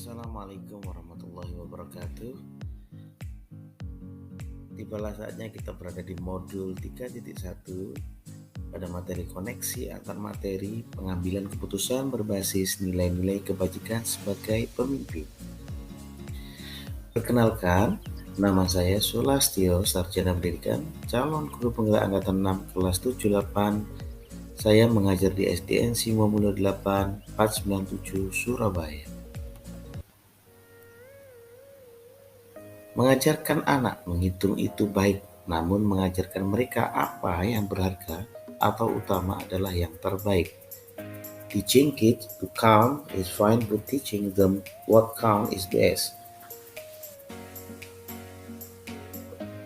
Assalamualaikum warahmatullahi wabarakatuh. Tibalah saatnya kita berada di modul 3.1 pada materi koneksi antar materi pengambilan keputusan berbasis nilai-nilai kebajikan sebagai pemimpin. Perkenalkan, nama saya Sulastyo, Sarjana Pendidikan, calon guru penggerak angkatan 6 kelas 78. Saya mengajar di SDN Simomulo 8 497 Surabaya. Mengajarkan anak menghitung itu baik, namun mengajarkan mereka apa yang berharga atau utama adalah yang terbaik. Teaching kids to count is fine, but teaching them what count is best.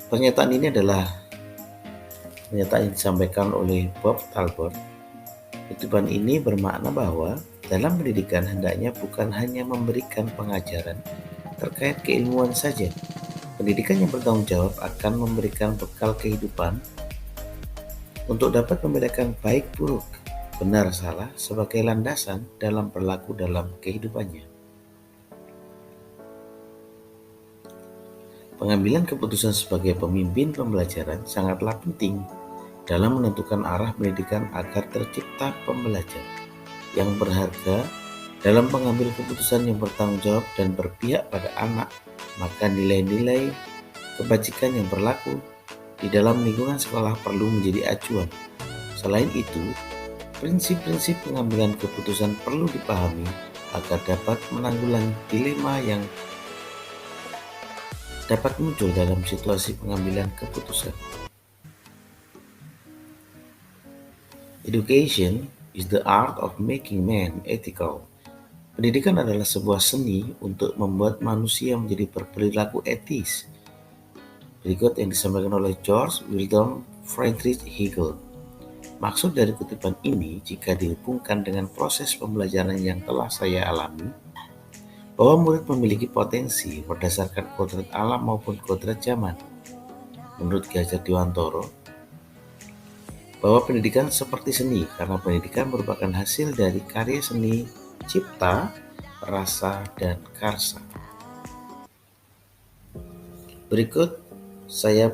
Pernyataan ini adalah pernyataan yang disampaikan oleh Bob Talbot. Kutipan ini bermakna bahwa dalam pendidikan hendaknya bukan hanya memberikan pengajaran terkait keilmuan saja. Pendidikan yang bertanggung jawab akan memberikan bekal kehidupan untuk dapat membedakan baik buruk, benar salah sebagai landasan dalam berlaku dalam kehidupannya. Pengambilan keputusan sebagai pemimpin pembelajaran sangatlah penting dalam menentukan arah pendidikan agar tercipta pembelajar yang berharga. Dalam mengambil keputusan yang bertanggung jawab dan berpihak pada anak, maka nilai-nilai kebajikan yang berlaku di dalam lingkungan sekolah perlu menjadi acuan. Selain itu, prinsip-prinsip pengambilan keputusan perlu dipahami agar dapat menanggulangi dilema yang dapat muncul dalam situasi pengambilan keputusan. Education is the art of making man ethical. Pendidikan adalah sebuah seni untuk membuat manusia menjadi berperilaku etis. Berikut yang disampaikan oleh George Wilhelm Friedrich Hegel. Maksud dari kutipan ini, jika dihubungkan dengan proses pembelajaran yang telah saya alami, bahwa murid memiliki potensi berdasarkan kodrat alam maupun kodrat zaman. Menurut Ki Hajar Dewantoro, bahwa pendidikan seperti seni, karena pendidikan merupakan hasil dari karya seni, cipta, rasa, dan karsa. Berikut saya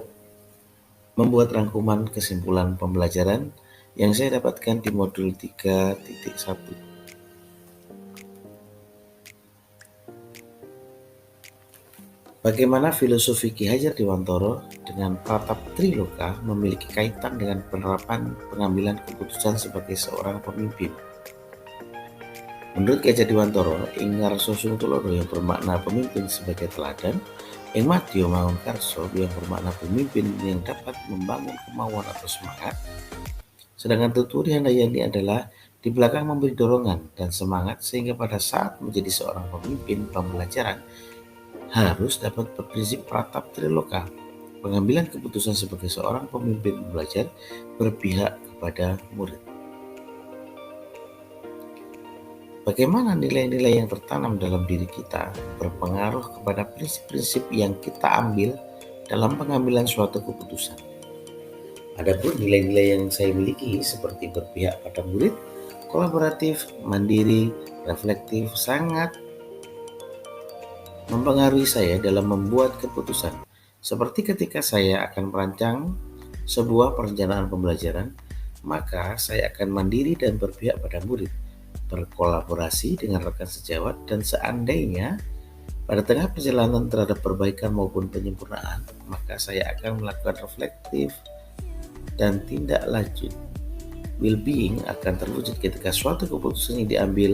membuat rangkuman kesimpulan pembelajaran yang saya dapatkan di modul 3.1. Bagaimana filosofi Ki Hajar Dewantoro dengan pratap Triloka memiliki kaitan dengan penerapan pengambilan keputusan sebagai seorang pemimpin. Menurut Ki Hajar Dewantoro, ing ngarsa Tulodo yang bermakna pemimpin sebagai teladan, ing madya mangun karso yang bermakna pemimpin yang dapat membangun kemauan atau semangat, sedangkan tuturi handayani adalah di belakang memberi dorongan dan semangat sehingga pada saat menjadi seorang pemimpin pembelajaran harus dapat berprinsip pratap Triloka. Pengambilan keputusan sebagai seorang pemimpin belajar berpihak kepada murid. Bagaimana nilai-nilai yang tertanam dalam diri kita berpengaruh kepada prinsip-prinsip yang kita ambil dalam pengambilan suatu keputusan. Adapun nilai-nilai yang saya miliki seperti berpihak pada murid, kolaboratif, mandiri, reflektif sangat mempengaruhi saya dalam membuat keputusan. Seperti ketika saya akan merancang sebuah perencanaan pembelajaran, maka saya akan mandiri dan berpihak pada murid, berkolaborasi dengan rekan sejawat, dan seandainya pada tengah perjalanan terhadap perbaikan maupun penyempurnaan, maka saya akan melakukan reflektif dan tindak lanjut. Well-being akan terwujud ketika suatu keputusan yang diambil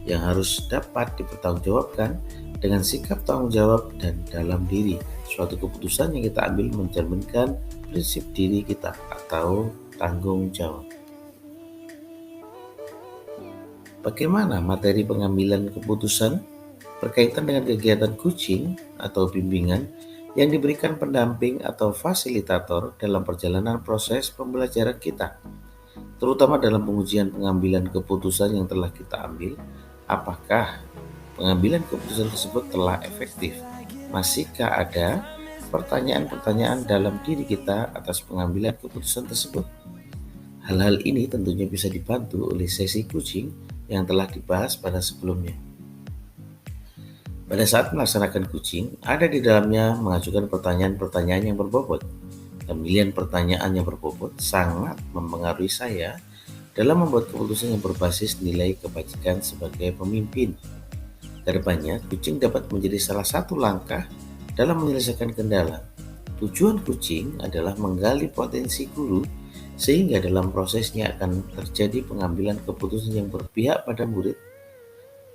yang harus dapat dipertanggungjawabkan dengan sikap tanggung jawab dan dalam diri. Suatu keputusan yang kita ambil mencerminkan prinsip diri kita atau tanggung jawab. Bagaimana materi pengambilan keputusan berkaitan dengan kegiatan coaching atau bimbingan yang diberikan pendamping atau fasilitator dalam perjalanan proses pembelajaran kita, terutama dalam pengujian pengambilan keputusan yang telah kita ambil. Apakah pengambilan keputusan tersebut telah efektif? Masihkah ada pertanyaan-pertanyaan dalam diri kita atas pengambilan keputusan tersebut? Hal-hal ini tentunya bisa dibantu oleh sesi coaching yang telah dibahas pada sebelumnya. Pada saat melaksanakan coaching, ada di dalamnya mengajukan pertanyaan-pertanyaan yang berbobot. Pemilihan pertanyaan yang berbobot sangat mempengaruhi saya dalam membuat keputusan yang berbasis nilai kebajikan sebagai pemimpin. Kedepannya, coaching dapat menjadi salah satu langkah dalam menyelesaikan kendala. Tujuan coaching adalah menggali potensi guru sehingga dalam prosesnya akan terjadi pengambilan keputusan yang berpihak pada murid.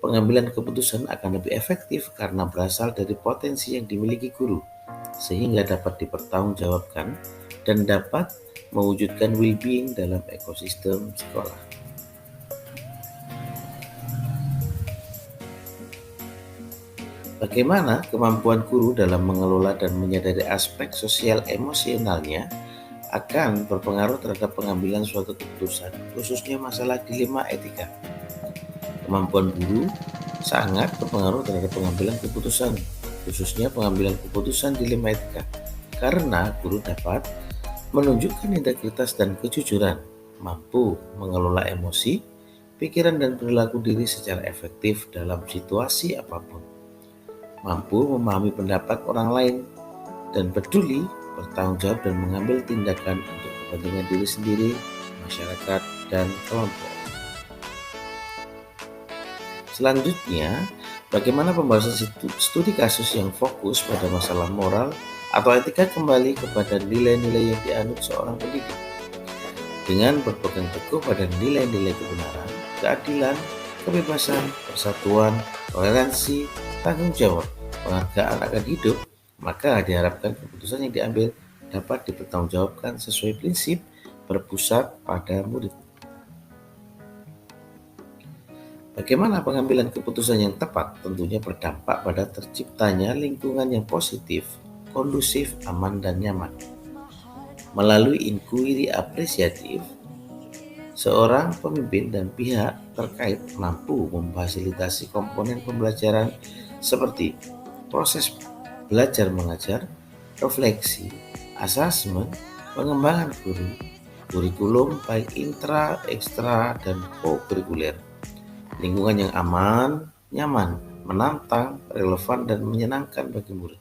Pengambilan keputusan akan lebih efektif karena berasal dari potensi yang dimiliki guru, sehingga dapat dipertanggungjawabkan dan dapat mewujudkan well-being dalam ekosistem sekolah. Bagaimana kemampuan guru dalam mengelola dan menyadari aspek sosial emosionalnya akan berpengaruh terhadap pengambilan suatu keputusan, khususnya masalah dilema etika. Kemampuan guru sangat berpengaruh terhadap pengambilan keputusan, khususnya pengambilan keputusan dilema etika, karena guru dapat menunjukkan integritas dan kejujuran, mampu mengelola emosi, pikiran dan perilaku diri secara efektif dalam situasi apapun, mampu memahami pendapat orang lain, dan peduli, bertanggung jawab dan mengambil tindakan untuk kepentingan diri sendiri, masyarakat, dan kelompok. Selanjutnya, bagaimana pembahasan studi kasus yang fokus pada masalah moral atau etika kembali kepada nilai-nilai yang dianut seorang pendidik. Dengan berpegang teguh pada nilai-nilai kebenaran, keadilan, kebebasan, persatuan, toleransi, tanggung jawab, penghargaan akan hidup, maka diharapkan keputusan yang diambil dapat dipertanggungjawabkan sesuai prinsip berpusat pada murid. Bagaimana pengambilan keputusan yang tepat tentunya berdampak pada terciptanya lingkungan yang positif, kondusif, aman, dan nyaman. Melalui inquiry apresiatif, seorang pemimpin dan pihak terkait mampu memfasilitasi komponen pembelajaran seperti proses belajar mengajar, refleksi, asesmen, pengembangan guru, kurikulum baik intra, ekstra, dan co-kurikuler, lingkungan yang aman, nyaman, menantang, relevan, dan menyenangkan bagi murid.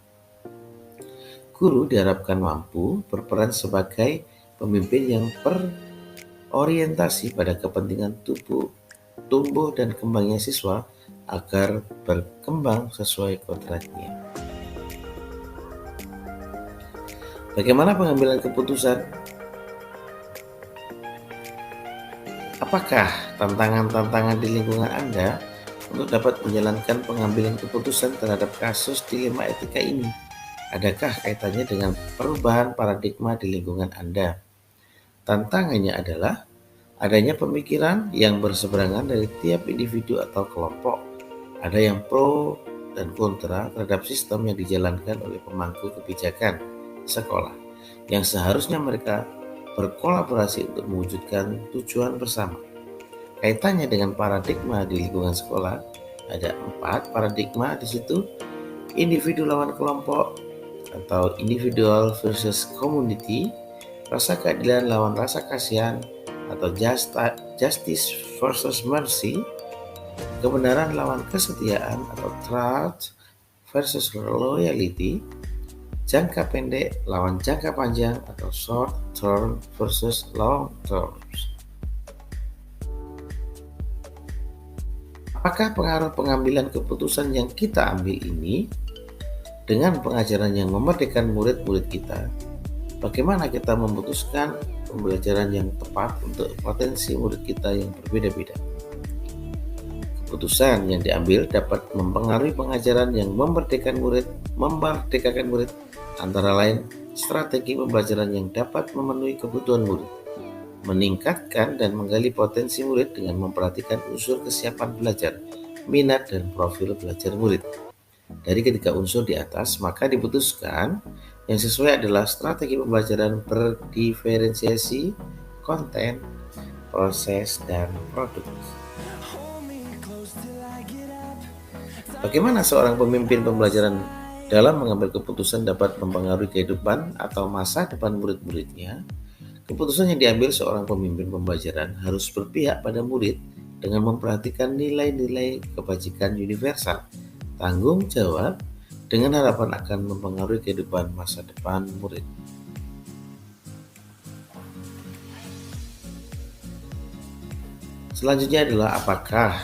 Guru diharapkan mampu berperan sebagai pemimpin yang berorientasi pada kepentingan tumbuh dan kembangnya siswa agar berkembang sesuai kodratnya. Bagaimana pengambilan keputusan? Apakah tantangan-tantangan di lingkungan Anda untuk dapat menjalankan pengambilan keputusan terhadap kasus dilema etika ini? Adakah kaitannya dengan perubahan paradigma di lingkungan Anda? Tantangannya adalah adanya pemikiran yang berseberangan dari tiap individu atau kelompok. Ada yang pro dan kontra terhadap sistem yang dijalankan oleh pemangku kebijakan sekolah, yang seharusnya mereka berkolaborasi untuk mewujudkan tujuan bersama. Kaitannya dengan paradigma di lingkungan sekolah, ada 4 paradigma di situ: individu lawan kelompok atau individual versus community, rasa keadilan lawan rasa kasihan atau justice versus mercy, kebenaran lawan kesetiaan atau truth versus loyalty, jangka pendek lawan jangka panjang atau short term versus long term. Apakah pengaruh pengambilan keputusan yang kita ambil ini dengan pengajaran yang memerdekakan murid-murid kita? Bagaimana kita memutuskan pembelajaran yang tepat untuk potensi murid kita yang berbeda-beda? Keputusan yang diambil dapat mempengaruhi pengajaran yang memerdekakan murid, antara lain strategi pembelajaran yang dapat memenuhi kebutuhan murid, meningkatkan dan menggali potensi murid dengan memperhatikan unsur kesiapan belajar, minat, dan profil belajar murid. Dari ketiga unsur di atas, maka diputuskan yang sesuai adalah strategi pembelajaran berdiferensiasi, konten, proses, dan produk. Bagaimana seorang pemimpin pembelajaran dalam mengambil keputusan dapat mempengaruhi kehidupan atau masa depan murid-muridnya? Keputusan yang diambil seorang pemimpin pembelajaran harus berpihak pada murid dengan memperhatikan nilai-nilai kebajikan universal tanggung jawab, dengan harapan akan mempengaruhi kehidupan masa depan murid. Selanjutnya adalah apakah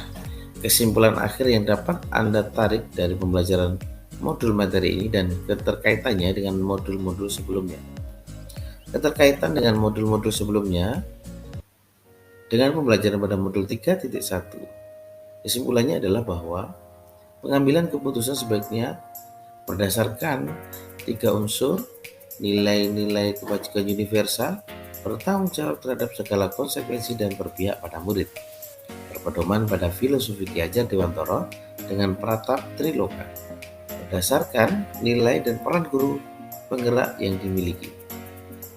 kesimpulan akhir yang dapat Anda tarik dari pembelajaran modul materi ini dan keterkaitannya dengan modul-modul sebelumnya. Keterkaitan dengan modul-modul sebelumnya dengan pembelajaran pada modul 3.1. Kesimpulannya adalah bahwa pengambilan keputusan sebaiknya berdasarkan 3 unsur: nilai-nilai kebajikan universal, bertanggung jawab terhadap segala konsekuensi dan berpihak pada murid, berpedoman pada filosofi Ki Hajar Dewantara dengan Pratap Triloka, berdasarkan nilai dan peran guru penggerak yang dimiliki,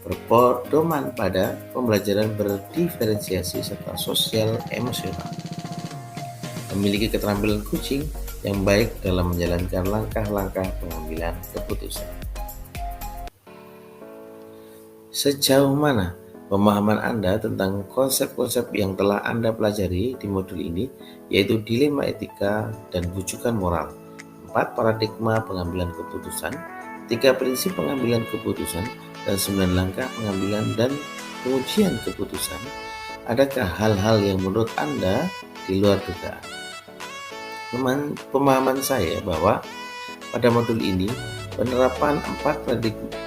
berpedoman pada pembelajaran berdiferensiasi serta sosial emosional, memiliki keterampilan coaching yang baik dalam menjalankan langkah-langkah pengambilan keputusan. Sejauh mana pemahaman Anda tentang konsep-konsep yang telah Anda pelajari di modul ini, yaitu dilema etika dan bujukan moral, 4 paradigma pengambilan keputusan, 3 prinsip pengambilan keputusan, dan 9 langkah pengambilan dan pengujian keputusan? Adakah hal-hal yang menurut Anda di luar dugaan? Pemahaman saya bahwa pada modul ini penerapan 4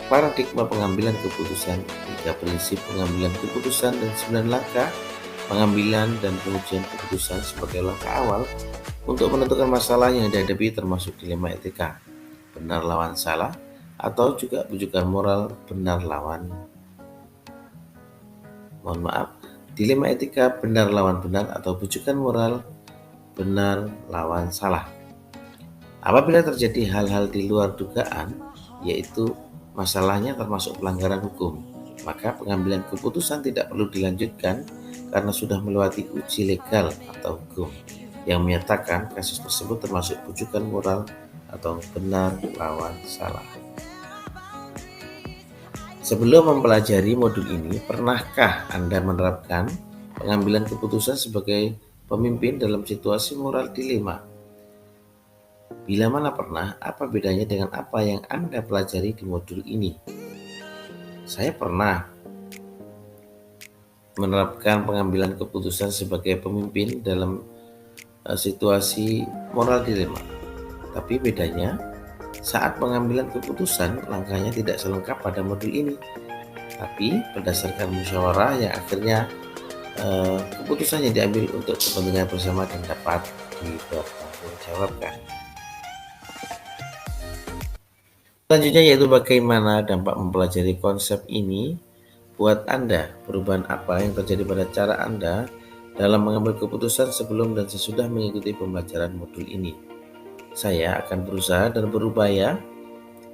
paradigma pengambilan keputusan, 3 prinsip pengambilan keputusan, dan 9 langkah pengambilan dan pengujian keputusan sebagai langkah awal untuk menentukan masalah yang dihadapi, termasuk dilema etika, benar lawan salah, atau juga bujukan moral, dilema etika benar lawan benar atau bujukan moral benar lawan salah. Apabila terjadi hal-hal di luar dugaan, yaitu masalahnya termasuk pelanggaran hukum, maka pengambilan keputusan tidak perlu dilanjutkan karena sudah melewati uji legal atau hukum yang menyatakan kasus tersebut termasuk bujukan moral atau benar lawan salah. Sebelum mempelajari modul ini, pernahkah Anda menerapkan pengambilan keputusan sebagai pemimpin dalam situasi moral dilema? Bila mana pernah, apa bedanya dengan apa yang Anda pelajari di modul ini? Saya pernah menerapkan pengambilan keputusan sebagai pemimpin dalam situasi moral dilema. Tapi bedanya, saat pengambilan keputusan, langkahnya tidak selengkap pada modul ini, tapi berdasarkan musyawarah yang akhirnya keputusan yang diambil untuk kepentingan bersama dan dapat dipertanggungjawabkan. Selanjutnya yaitu bagaimana dampak mempelajari konsep ini buat Anda, perubahan apa yang terjadi pada cara Anda dalam mengambil keputusan sebelum dan sesudah mengikuti pembelajaran modul ini. Saya akan berusaha dan berupaya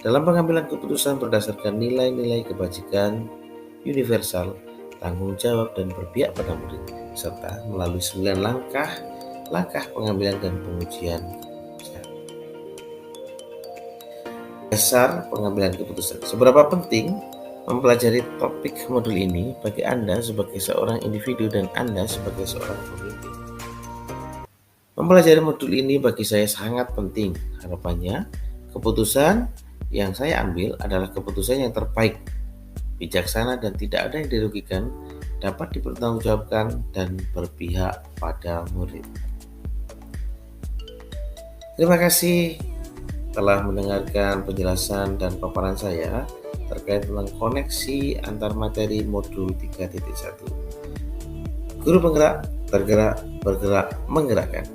dalam pengambilan keputusan berdasarkan nilai-nilai kebajikan universal, tanggung jawab, dan berpihak pada murid, serta melalui 9 langkah pengambilan dan pengujian. Dasar pengambilan keputusan. Seberapa penting mempelajari topik modul ini bagi Anda sebagai seorang individu dan Anda sebagai seorang pemimpin? Mempelajari modul ini bagi saya sangat penting. Harapannya, keputusan yang saya ambil adalah keputusan yang terbaik, bijaksana, dan tidak ada yang dirugikan, dapat dipertanggungjawabkan, dan berpihak pada murid. Terima kasih telah mendengarkan penjelasan dan paparan saya terkait tentang koneksi antar materi modul 3.1. Guru penggerak, tergerak, bergerak, menggerakkan.